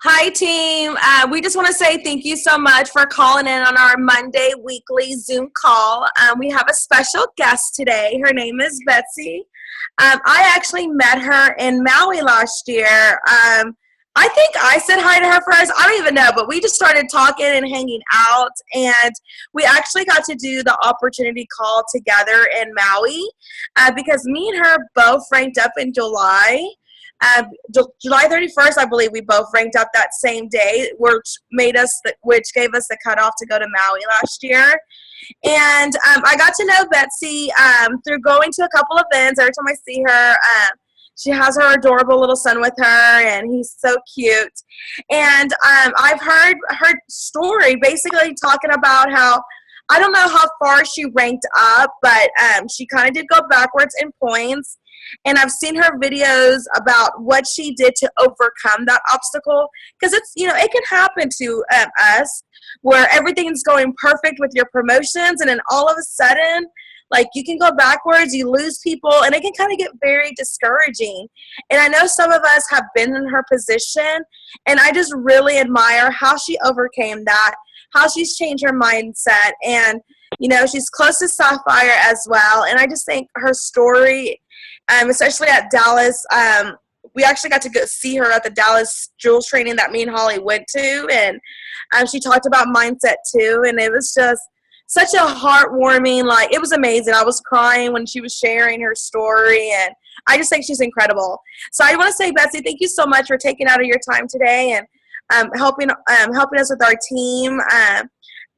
Hi, team. We just want to say thank you so much for calling in on our Monday weekly Zoom call. We have a special guest today. Her name is Betsy. I actually met her in Maui last year. I think I said hi to her first. I don't even know, but we just started talking and hanging out, and we actually got to do the opportunity call together in Maui because me and her both ranked up in July. July 31st, I believe we both ranked up that same day, which gave us the cutoff to go to Maui last year. And I got to know Betsy through going to a couple events. Every time I see her, she has her adorable little son with her, and he's so cute. And I've heard her story, basically talking about how I don't know how far she ranked up, but she kind of did go backwards in points. And I've seen her videos about what she did to overcome that obstacle, because it can happen to us where everything's going perfect with your promotions, and then all of a sudden, like, you can go backwards, you lose people, and it can kind of get very discouraging. And I know some of us have been in her position, and I just really admire how she overcame that, how she's changed her mindset, and she's close to Sapphire as well. And I just think her story, especially at Dallas, we actually got to go see her at the Dallas Jewels training that me and Holly went to, and she talked about mindset too, and it was just such a heartwarming, it was amazing. I was crying when she was sharing her story, and I just think she's incredible. So I want to say, Betsy, thank you so much for taking out of your time today and helping us with our team.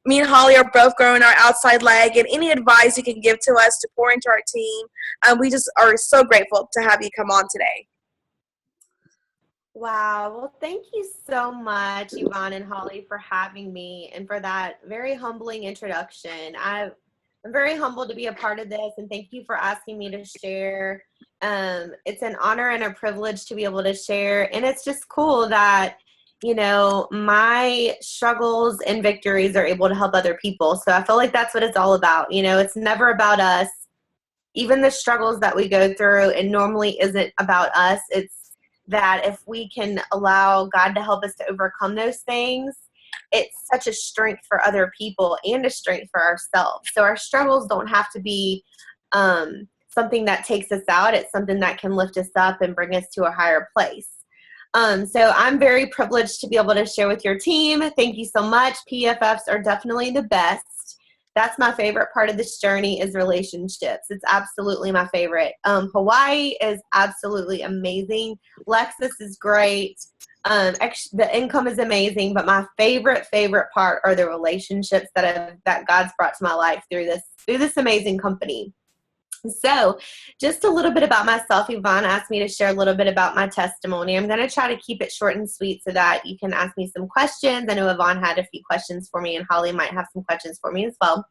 Me and Holly are both growing our outside leg, and any advice you can give to us to pour into our team, we just are so grateful to have you come on today. Wow. Well, thank you so much, Yvonne and Holly, for having me and for that very humbling introduction. I'm very humbled to be a part of this, and thank you for asking me to share. It's an honor and a privilege to be able to share, and it's just cool that my struggles and victories are able to help other people. So I feel like that's what it's all about. It's never about us. Even the struggles that we go through, it normally isn't about us. It's that if we can allow God to help us to overcome those things, it's such a strength for other people and a strength for ourselves. So our struggles don't have to be something that takes us out. It's something that can lift us up and bring us to a higher place. So I'm very privileged to be able to share with your team. Thank you so much. PFFs are definitely the best. That's my favorite part of this journey, is relationships. It's absolutely my favorite. Hawaii is absolutely amazing. Lexus is great. The income is amazing, but my favorite part are the relationships that God's brought to my life through this amazing company. So just a little bit about myself. Yvonne asked me to share a little bit about my testimony. I'm going to try to keep it short and sweet so that you can ask me some questions. I know Yvonne had a few questions for me, and Holly might have some questions for me as well.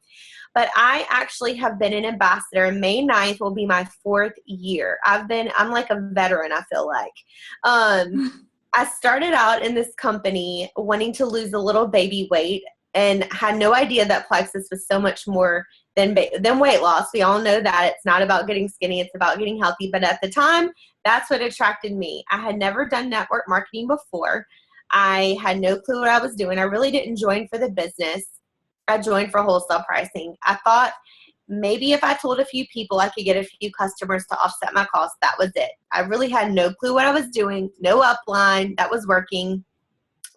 But I actually have been an ambassador. May 9th will be my 4th year. I'm like a veteran, I feel like. I started out in this company wanting to lose a little baby weight, and had no idea that Plexus was so much more than weight loss. We all know that it's not about getting skinny, it's about getting healthy. But at the time, that's what attracted me. I had never done network marketing before. I had no clue what I was doing. I really didn't join for the business. I joined for wholesale pricing. I thought maybe if I told a few people, I could get a few customers to offset my costs. That was it. I really had no clue what I was doing, no upline that was working.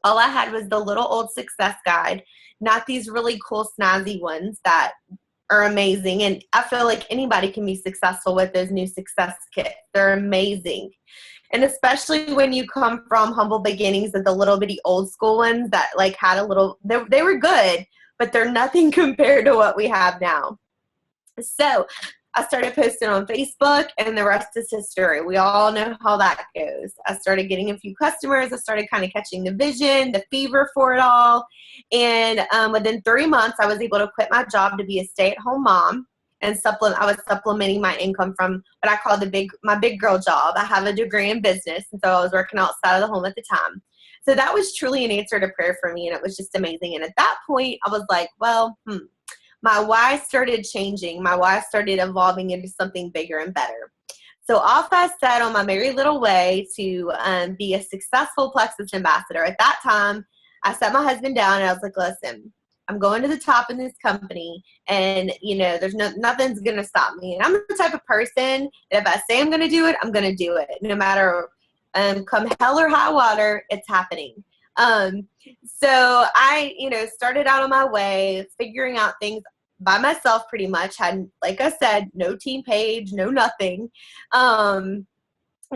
All I had was the little old success guide, not these really cool snazzy ones that are amazing. And I feel like anybody can be successful with those new success kits. They're amazing. And especially when you come from humble beginnings of the little bitty old school ones that had a little, they were good, but they're nothing compared to what we have now. So I started posting on Facebook, and the rest is history. We all know how that goes. I started getting a few customers. I started kind of catching the vision, the fever for it all. And within 3 months, I was able to quit my job to be a stay-at-home mom. And I was supplementing my income from what I call my big girl job. I have a degree in business, and so I was working outside of the home at the time. So that was truly an answer to prayer for me, and it was just amazing. And at that point, I was like, well, my why started changing. My why started evolving into something bigger and better. So off I set on my merry little way to be a successful Plexus ambassador. At that time, I sat my husband down and I was like, listen, I'm going to the top in this company, and there's nothing's gonna stop me. And I'm the type of person that if I say I'm gonna do it, I'm gonna do it, no matter come hell or high water, it's happening. So I, started out on my way, figuring out things by myself pretty much. Had, like I said, no team page, no nothing.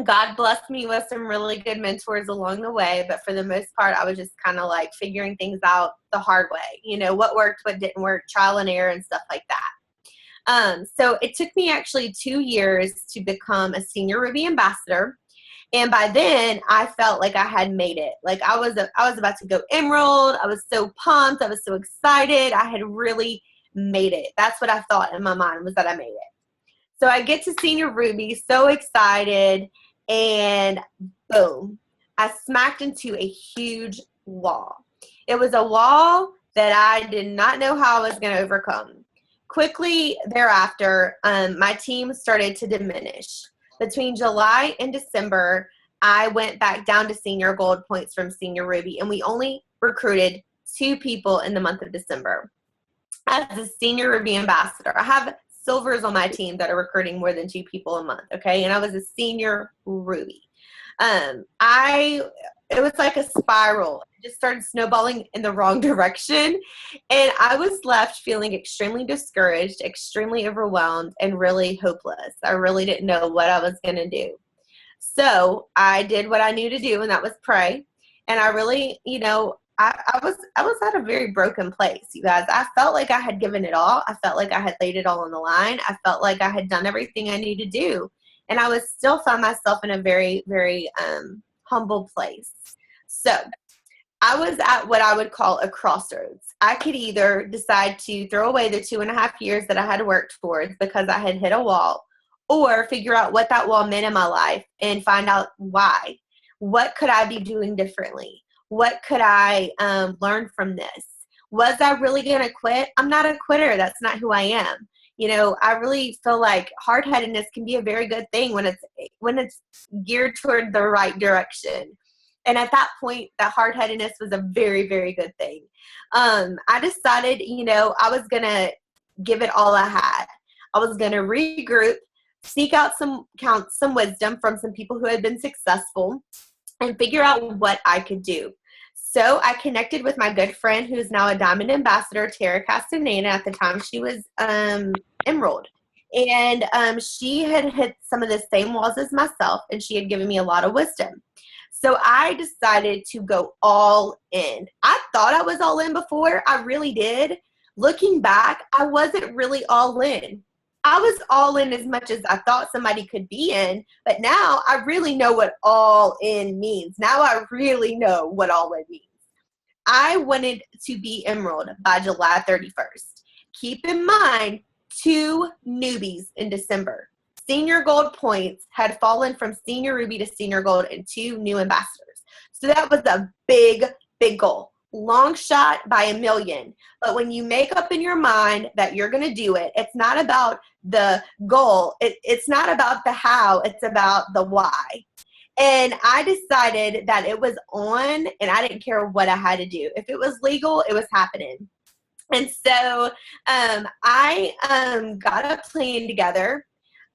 God blessed me with some really good mentors along the way, but for the most part, I was just kind of like figuring things out the hard way. What worked, what didn't work, trial and error and stuff like that. So it took me actually 2 years to become a senior Ruby ambassador. And by then I felt like I had made it. Like I was about to go Emerald. I was so pumped. I was so excited. I had really made it. That's what I thought in my mind, was that I made it. So I get to senior Ruby, so excited, and boom, I smacked into a huge wall. It was a wall that I did not know how I was going to overcome. Quickly thereafter, my team started to diminish. Between July and December, I went back down to senior gold points from senior Ruby, and we only recruited 2 people in the month of December. As a senior Ruby ambassador, I have silvers on my team that are recruiting more than 2 people a month, okay? And I was a senior Ruby. It was like a spiral. It just started snowballing in the wrong direction, and I was left feeling extremely discouraged, extremely overwhelmed, and really hopeless. I really didn't know what I was going to do. So I did what I knew to do, and that was pray. And I really, I was at a very broken place, you guys. I felt like I had given it all. I felt like I had laid it all on the line. I felt like I had done everything I needed to do. And I was still found myself in a very, very humble place. So I was at what I would call a crossroads. I could either decide to throw away the 2.5 years that I had worked towards because I had hit a wall, or figure out what that wall meant in my life and find out why. What could I be doing differently? What could I learn from this? Was I really going to quit? I'm not a quitter. That's not who I am. I really feel like hard-headedness can be a very good thing when it's geared toward the right direction. And at that point, that hard-headedness was a very, very good thing. I decided, I was going to give it all I had. I was going to regroup, seek out some wisdom from some people who had been successful, and figure out what I could do. So I connected with my good friend, who's now a Diamond Ambassador, Tara Castaneda. At the time, she was Emerald. And she had hit some of the same walls as myself, and she had given me a lot of wisdom. So I decided to go all in. I thought I was all in before. I really did. Looking back, I wasn't really all in. I was all in as much as I thought somebody could be in, but now I really know what all in means. Now I really know what all in means. I wanted to be Emerald by July 31st. Keep in mind, 2 newbies in December. Senior gold points had fallen from senior Ruby to senior gold, and 2 new ambassadors. So that was a big, big goal. Long shot by a million. But when you make up in your mind that you're going to do it, it's not about the goal. It's not about the how. It's about the why. And I decided that it was on, and I didn't care what I had to do. If it was legal, it was happening. And so I got a plan together.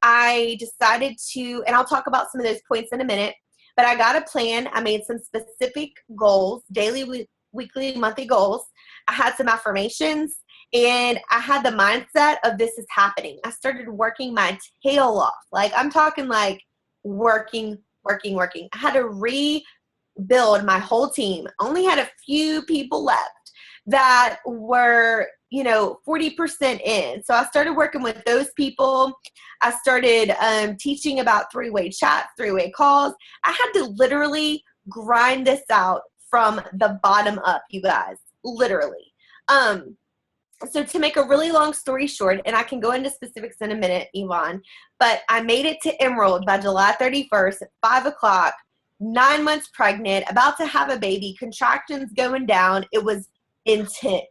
I decided to, and I'll talk about some of those points in a minute, but I got a plan. I made some specific goals, daily, weekly, monthly goals. I had some affirmations, and I had the mindset of this is happening. I started working my tail off. Like, I'm talking like working. I had to rebuild my whole team. Only had a few people left that were, 40% in. So I started working with those people. I started teaching about 3-way chats, 3-way calls. I had to literally grind this out from the bottom up, you guys, literally. So to make a really long story short, and I can go into specifics in a minute, Yvonne, but I made it to Emerald by July 31st at 5 o'clock, 9 months pregnant, about to have a baby, contractions going down. It was intense.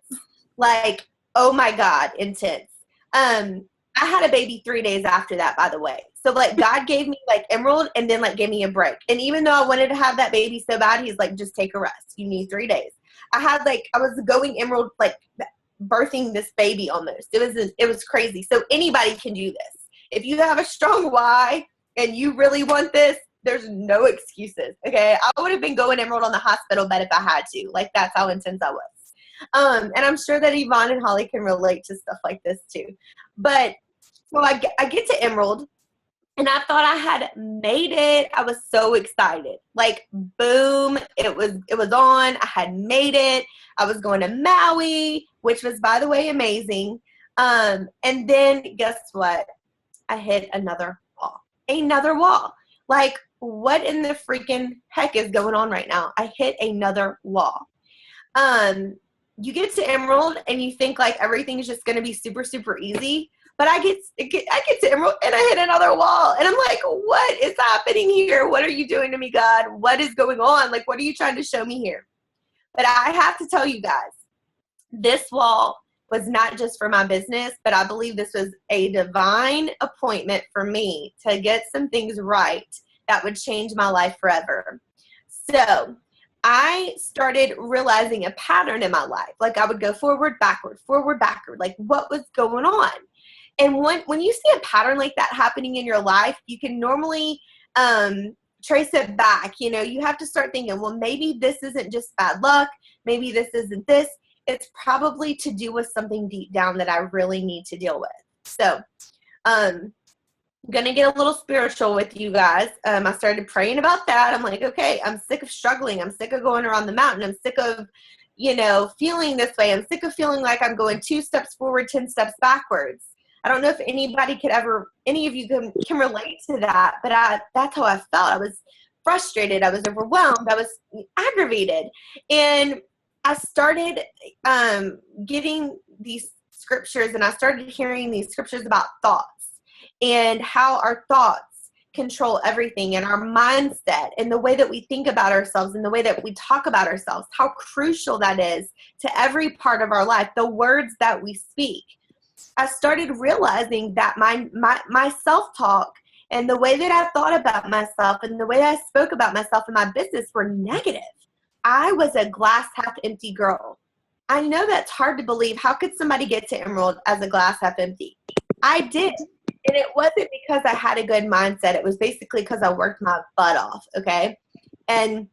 Like, oh my God, intense. I had a baby 3 days after that, by the way. So like God gave me like Emerald and then like gave me a break. And even though I wanted to have that baby so bad, he's like, just take a rest. You need 3 days. I was going Emerald, like birthing this baby almost. It was crazy. So anybody can do this. If you have a strong why and you really want this, there's no excuses. Okay. I would have been going Emerald on the hospital bed if I had to. Like that's how intense I was. And I'm sure that Yvonne and Holly can relate to stuff like this too. But so I get to Emerald. And I thought I had made it. I was so excited. Like, boom, it was on. I had made it. I was going to Maui, which was, by the way, amazing. And then guess what? I hit another wall. Another wall. Like, what in the freaking heck is going on right now? I hit another wall. You get to Emerald and you think like everything is just going to be super, super easy. But I get to Emerald and I hit another wall. And I'm like, what is happening here? What are you doing to me, God? What is going on? Like, what are you trying to show me here? But I have to tell you guys, this wall was not just for my business, but I believe this was a divine appointment for me to get some things right that would change my life forever. So I started realizing a pattern in my life. Like I would go forward, backward, like what was going on? And when you see a pattern like that happening in your life, you can normally trace it back. You know, you have to start thinking, well, maybe this isn't just bad luck. Maybe this isn't this. It's probably to do with something deep down that I really need to deal with. So I'm going to get a little spiritual with you guys. I started praying about that. I'm like, okay, I'm sick of struggling. I'm sick of going around the mountain. I'm sick of, feeling this way. I'm sick of feeling like I'm going 2 steps forward, 10 steps backwards. I don't know if any of you can relate to that, but that's how I felt. I was frustrated. I was overwhelmed. I was aggravated. And I started getting these scriptures and I started hearing these scriptures about thoughts and how our thoughts control everything and our mindset and the way that we think about ourselves and the way that we talk about ourselves, how crucial that is to every part of our life, the words that we speak. I started realizing that my self-talk and the way that I thought about myself and the way that I spoke about myself in my business were negative. I was a glass half empty girl. I know that's hard to believe. How could somebody get to Emerald as a glass half empty? I did. And it wasn't because I had a good mindset. It was basically because I worked my butt off, okay? And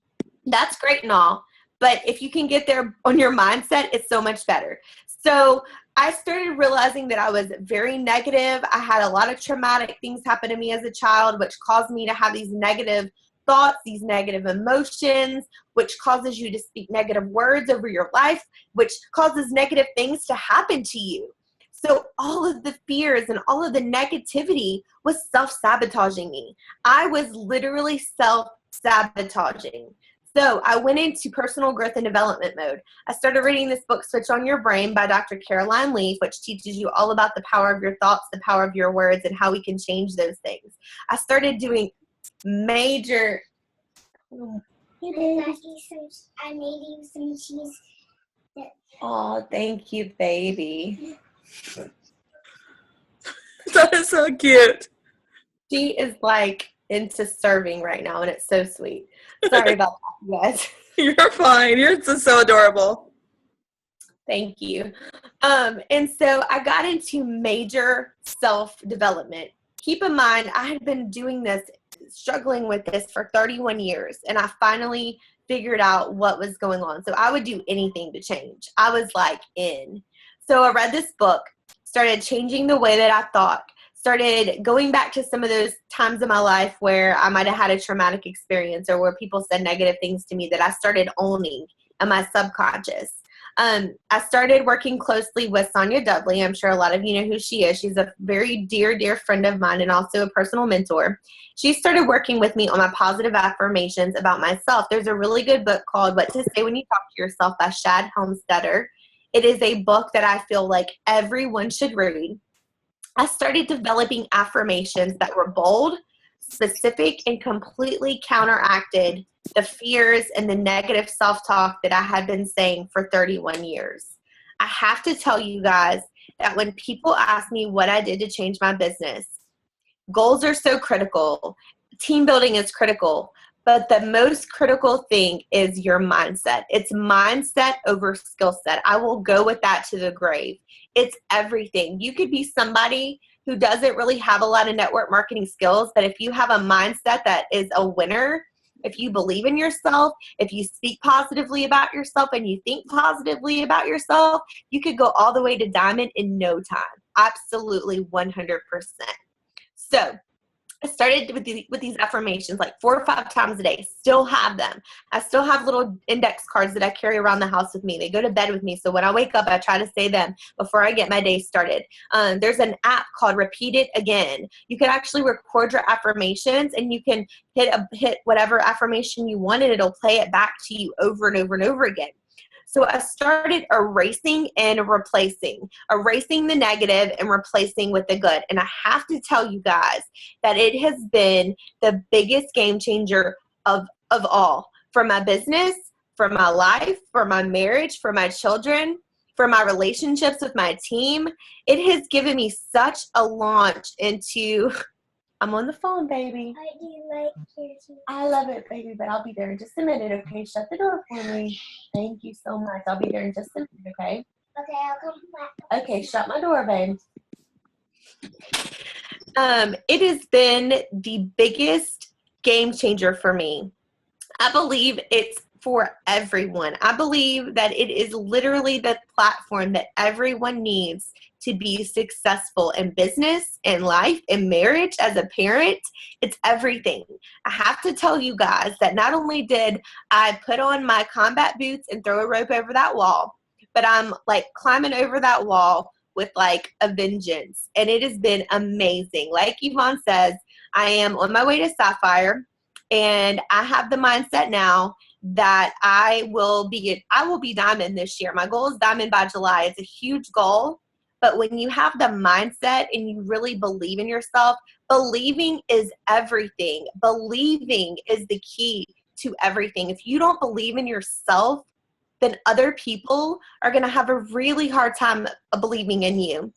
that's great and all. But if you can get there on your mindset, it's so much better. So I started realizing that I was very negative. I had a lot of traumatic things happen to me as a child, which caused me to have these negative thoughts, these negative emotions, which causes you to speak negative words over your life, which causes negative things to happen to you. So all of the fears and all of the negativity was self-sabotaging me. I was literally self-sabotaging. So I went into personal growth and development mode. I started reading this book, Switch on Your Brain by Dr. Caroline Leaf, which teaches you all about the power of your thoughts, the power of your words, and how we can change those things. I started doing major... I made you some cheese. Oh, thank you, baby. That is so cute. She is like into serving right now, and it's so sweet. Sorry about that, you guys. You're fine. You're just so adorable. Thank you. And so I got into major self-development. Keep in mind, I had been doing this, struggling with this for 31 years, and I finally figured out what was going on. So I would do anything to change. I was like in. So I read this book, started changing the way that I thought, started going back to some of those times in my life where I might have had a traumatic experience or where people said negative things to me that I started owning in my subconscious. I started working closely with Sonia Dudley. I'm sure a lot of you know who she is. She's a very dear, dear friend of mine and also a personal mentor. She started working with me on my positive affirmations about myself. There's a really good book called What to Say When You Talk to Yourself by Shad Homestetter. It is a book that I feel like everyone should read. I started developing affirmations that were bold, specific, and completely counteracted the fears and the negative self-talk that I had been saying for 31 years. I have to tell you guys that when people ask me what I did to change my business, Goals are so critical. Team building is critical. But the most critical thing is your mindset. It's mindset over skill set. I will go with that to the grave. It's everything. You could be somebody who doesn't really have a lot of network marketing skills, but if you have a mindset that is a winner, if you believe in yourself, if you speak positively about yourself and you think positively about yourself, you could go all the way to diamond in no time. Absolutely 100%. So I started with these affirmations like 4 or 5 times a day. Still have them. I still have little index cards that I carry around the house with me. They go to bed with me. So when I wake up, I try to say them before I get my day started. There's an app called Repeat It Again. You can actually record your affirmations, and you can hit whatever affirmation you want, and it'll play it back to you over and over and over again. So I started erasing and replacing, erasing the negative and replacing with the good. And I have to tell you guys that it has been the biggest game changer of all, for my business, for my life, for my marriage, for my children, for my relationships with my team. It has given me such a launch into, I'm on the phone, baby. I do like yours. I love it, baby, but I'll be there in just a minute, okay? Shut the door for me. Thank you so much. I'll be there in just a minute, okay? Okay, I'll come back. Okay, shut my door, babe. It has been the biggest game changer for me. I believe it's for everyone. I believe that it is literally the platform that everyone needs to be successful in business, in life, in marriage, as a parent. It's everything. I have to tell you guys that not only did I put on my combat boots and throw a rope over that wall, but I'm like climbing over that wall with like a vengeance. And it has been amazing. Like Yvonne says, I am on my way to Sapphire, and I have the mindset now that I will be diamond this year. My goal is diamond by July. It's a huge goal. But when you have the mindset and you really believe in yourself, believing is everything. Believing is the key to everything. If you don't believe in yourself, then other people are going to have a really hard time believing in you.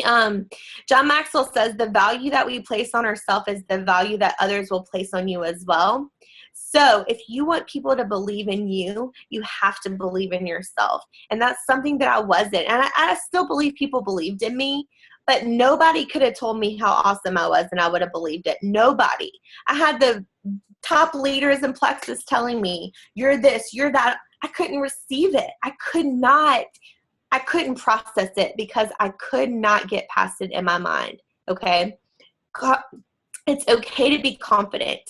John Maxwell says the value that we place on ourselves is the value that others will place on you as well. So if you want people to believe in you, you have to believe in yourself. And that's something that I wasn't. And I still believe people believed in me, but nobody could have told me how awesome I was and I would have believed it. Nobody. I had the top leaders in Plexus telling me, you're this, you're that. I couldn't receive it. I couldn't process it because I could not get past it in my mind. Okay. It's okay to be confident.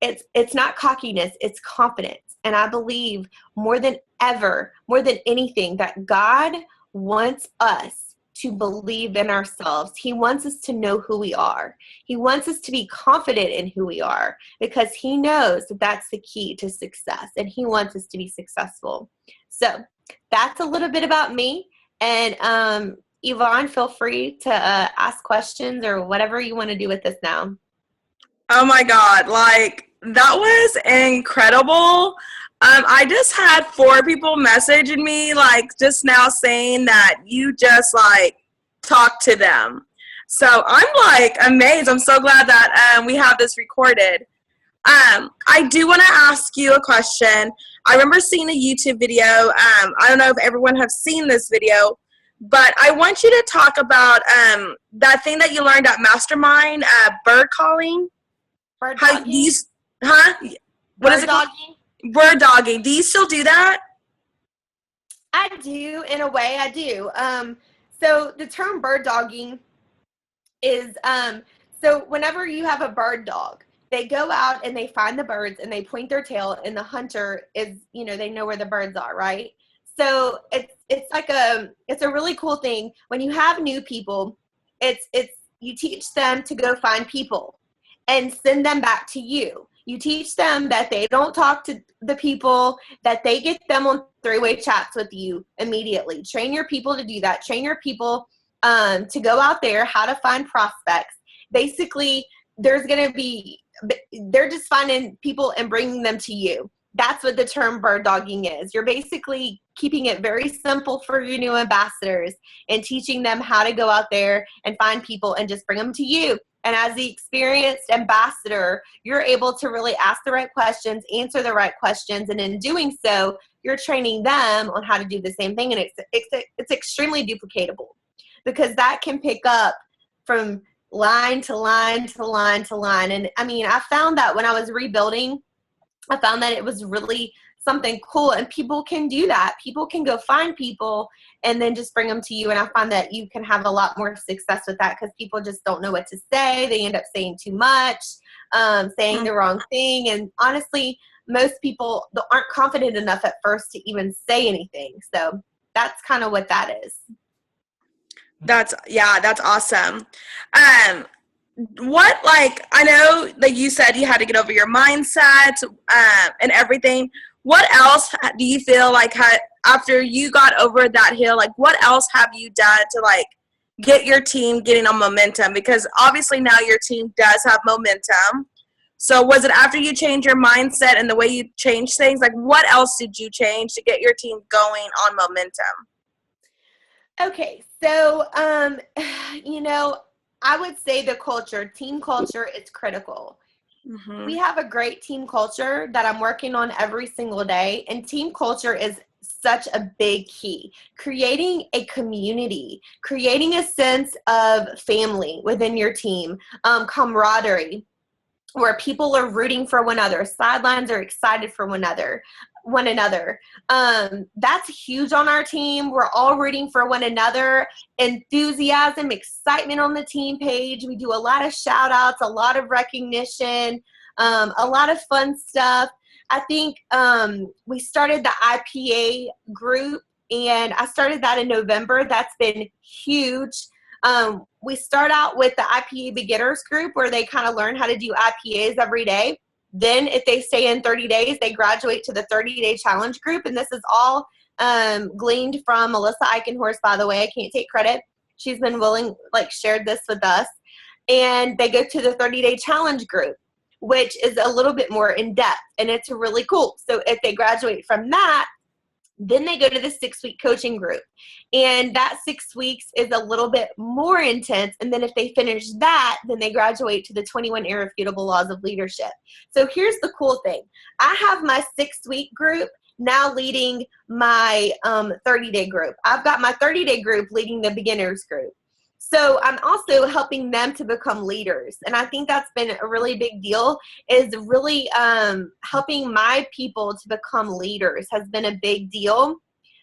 It's not cockiness, it's confidence. And I believe more than ever, more than anything, that God wants us to believe in ourselves. He wants us to know who we are. He wants us to be confident in who we are because he knows that that's the key to success, and he wants us to be successful. So that's a little bit about me. And Yvonne, feel free to ask questions or whatever you want to do with this now. Oh my God, like that was incredible. I just had 4 people messaging me like just now saying that you just like talked to them. So I'm like amazed. I'm so glad that we have this recorded. I do want to ask you a question. I remember seeing a YouTube video. I don't know if everyone has seen this video, but I want you to talk about that thing that you learned at Mastermind, bird calling. Bird How dogging? you, huh? What is it called? Bird dogging. Do you still do that? I do, in a way, I do. So the term bird dogging is, so whenever you have a bird dog, they go out and they find the birds and they point their tail, and the hunter is, they know where the birds are, right? So it's like it's a really cool thing. When you have new people, you teach them to go find people and send them back to you. You teach them that they don't talk to the people, that they get them on 3-way chats with you immediately. Train your people to do that. Train your people to go out there, how to find prospects. Basically, they're just finding people and bringing them to you. That's what the term bird dogging is. You're basically keeping it very simple for your new ambassadors and teaching them how to go out there and find people and just bring them to you. And as the experienced ambassador, you're able to really ask the right questions, answer the right questions, and in doing so, you're training them on how to do the same thing, and it's extremely duplicatable because that can pick up from line to line to line to line. And I mean, I found that when I was rebuilding, I found that it was really something cool, and people can do that. People can go find people and then just bring them to you, and I find that you can have a lot more success with that because people just don't know what to say. They end up saying too much, saying the wrong thing, and honestly, most people aren't confident enough at first to even say anything. So that's kind of what that is. That's awesome. What, like, I know, like you said, you had to get over your mindset and everything. What else do you feel like after you got over that hill, like what else have you done to like get your team getting on momentum? Because obviously now your team does have momentum. So was it after you changed your mindset and the way you changed things? Like what else did you change to get your team going on momentum? Okay, so, I would say the team culture is critical. Mm-hmm. We have a great team culture that I'm working on every single day, and team culture is such a big key. Creating a community, creating a sense of family within your team, camaraderie, where people are rooting for one another, sidelines are excited for one another. That's huge on our team. We're all rooting for one another. Enthusiasm, excitement on the team page. We do a lot of shout outs, a lot of recognition, a lot of fun stuff. I think we started the IPA group, and I started that in November. That's been huge. We start out with the IPA beginners group where they kind of learn how to do IPAs every day. Then if they stay in 30 days, they graduate to the 30-day challenge group. And this is all gleaned from Melissa Eichenhorst, by the way. I can't take credit. She's been shared this with us. And they go to the 30-day challenge group, which is a little bit more in depth. And it's really cool. So if they graduate from that, then they go to the 6-week coaching group. And that 6 weeks is a little bit more intense. And then if they finish that, then they graduate to the 21 Irrefutable Laws of Leadership. So here's the cool thing. I have my 6-week group now leading my 30-day group. I've got my 30-day group leading the beginners group. So I'm also helping them to become leaders. And I think that's been a really big deal, is really helping my people to become leaders has been a big deal.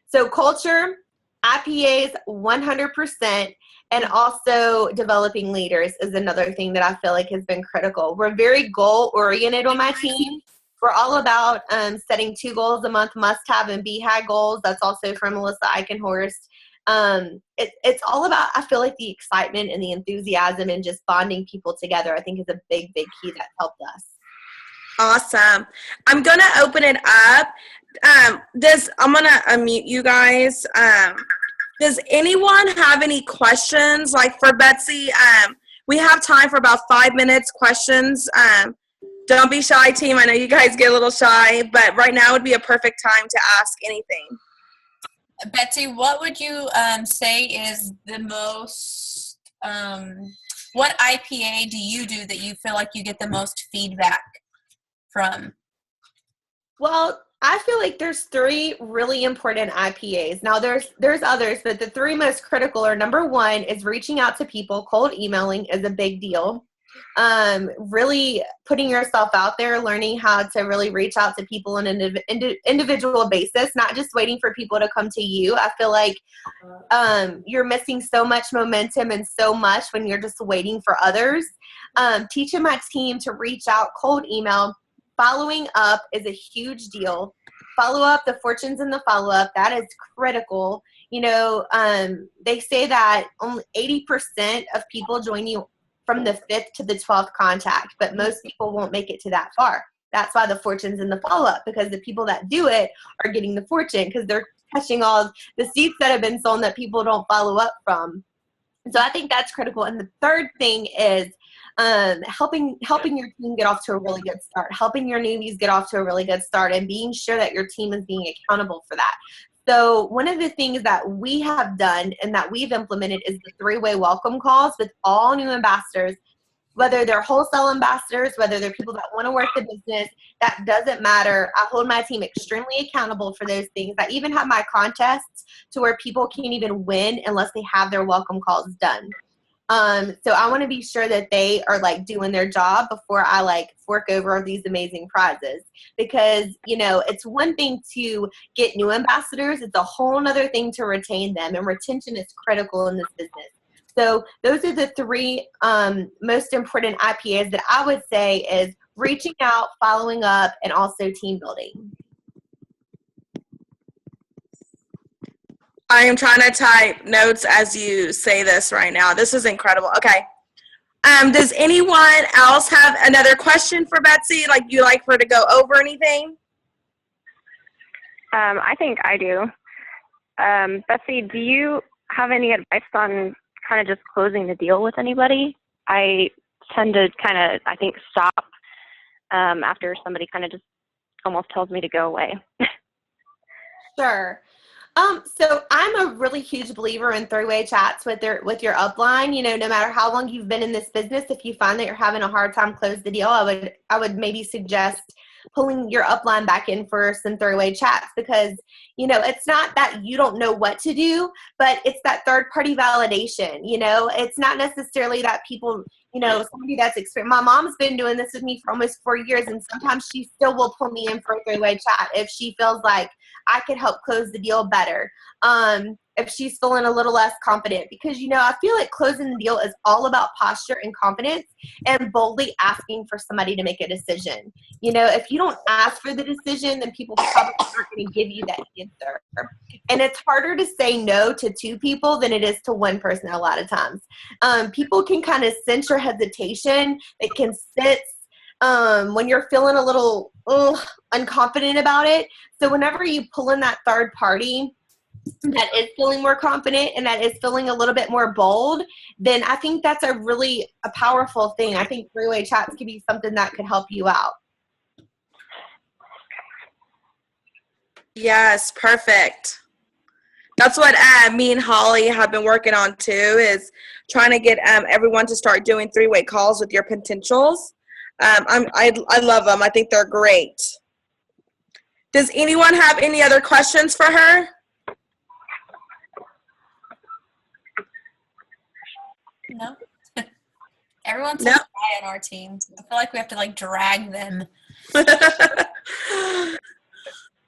So culture, IPAs, 100%, and also developing leaders is another thing that I feel like has been critical. We're very goal-oriented on my team. We're all about setting 2 goals a month, must-have and BHAG goals. That's also from Melissa Eichenhorst. It's all about, I feel like, the excitement and the enthusiasm and just bonding people together, I think, is a big, big key that helped us. Awesome. I'm going to open it up. I'm going to unmute you guys. Does anyone have any questions? Like for Betsy, we have time for about 5 minutes questions. Don't be shy, team. I know you guys get a little shy, but right now would be a perfect time to ask anything. Betsy, what would you say is the most, what IPA do you do that you feel like you get the most feedback from? Well, I feel like there's 3 really important IPAs. Now there's others, but the 3 most critical are, number 1 is reaching out to people. Cold emailing is a big deal. Really putting yourself out there, learning how to really reach out to people on an individual basis, not just waiting for people to come to you. I feel like you're missing so much momentum and so much when you're just waiting for others. Teaching my team to reach out, cold email. Following up is a huge deal. Follow up, the fortunes in the follow-up, that is critical. They say that only 80% of people join you from the 5th to the 12th contact, but most people won't make it to that far. That's why the fortune's in the follow-up, because the people that do it are getting the fortune because they're catching all the seats that have been sold that people don't follow up from. So I think that's critical. And the third thing is helping your team get off to a really good start, helping your newbies get off to a really good start, and being sure that your team is being accountable for that. So one of the things that we have done and that we've implemented is the 3-way welcome calls with all new ambassadors. whether they're wholesale ambassadors, whether they're people that want to work the business, that doesn't matter. I hold my team extremely accountable for those things. I even have my contests to where people can't even win unless they have their welcome calls done. So I want to be sure that they are like doing their job before I like fork over these amazing prizes, because, you know, it's one thing to get new ambassadors. It's a whole nother thing to retain them, and retention is critical in this business. So those are the three most important IPAs that I would say is reaching out, following up, and also team building. I am trying to type notes as you say this right now. This is incredible. Okay. Does anyone else have another question for Betsy? Like, you like her to go over anything? I think I do. Betsy, do you have any advice on kind of just closing the deal with anybody? I tend to kind of, I think, stop after somebody kind of just almost tells me to go away. Sure. So I'm a really huge believer in three-way chats with your upline. You know, no matter how long you've been in this business, if you find that you're having a hard time close the deal, I would maybe suggest pulling your upline back in for some three-way chats, because, you know, it's not that you don't know what to do, but it's that third-party validation. You know, it's not necessarily that people, you know, somebody that's experienced. My mom's been doing this with me for almost 4 years, and sometimes she still will pull me in for a three-way chat if she feels like I could help close the deal better. If she's feeling a little less confident, because, you know, I feel like closing the deal is all about posture and confidence and boldly asking for somebody to make a decision. You know, if you don't ask for the decision, then people probably aren't going to give you that answer. And it's harder to say no to two people than it is to one person a lot of times. People can kind of sense your hesitation. They can sense when you're feeling a little unconfident about it. So whenever you pull in that third party that is feeling more confident and that is feeling a little bit more bold, then I think that's a powerful thing. I think three-way chats could be something that could help you out. Yes, perfect. That's what me and Holly have been working on too, is trying to get everyone to start doing three-way calls with your potentials. I love them. I think they're great. Does anyone have any other questions for her? No. Everyone's so shy on our team. I feel like we have to like drag them.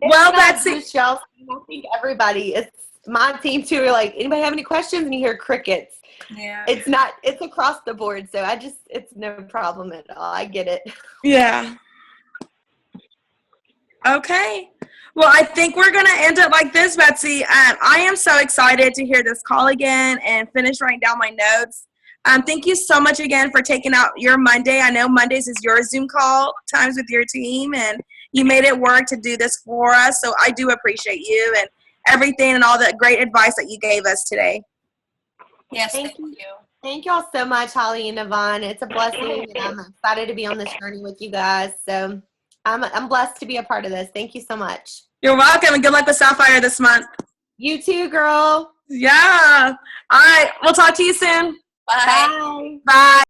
Well, Betsy, Michelle, I think everybody, it's my team too. Are like, anybody have any questions? And you hear crickets. Yeah. It's across the board. So it's no problem at all. I get it. Yeah. Okay. Well, I think we're going to end it like this, Betsy. I am so excited to hear this call again and finish writing down my notes. Thank you so much again for taking out your Monday. I know Mondays is your Zoom call times with your team, and you made it work to do this for us. So I do appreciate you and everything and all the great advice that you gave us today. Yes, Thank you. Thank y'all so much, Holly and Yvonne. It's a blessing, and I'm excited to be on this journey with you guys. So I'm blessed to be a part of this. Thank you so much. You're welcome, and good luck with Sapphire this month. You too, girl. Yeah. All right. We'll talk to you soon. Bye. Bye. Bye.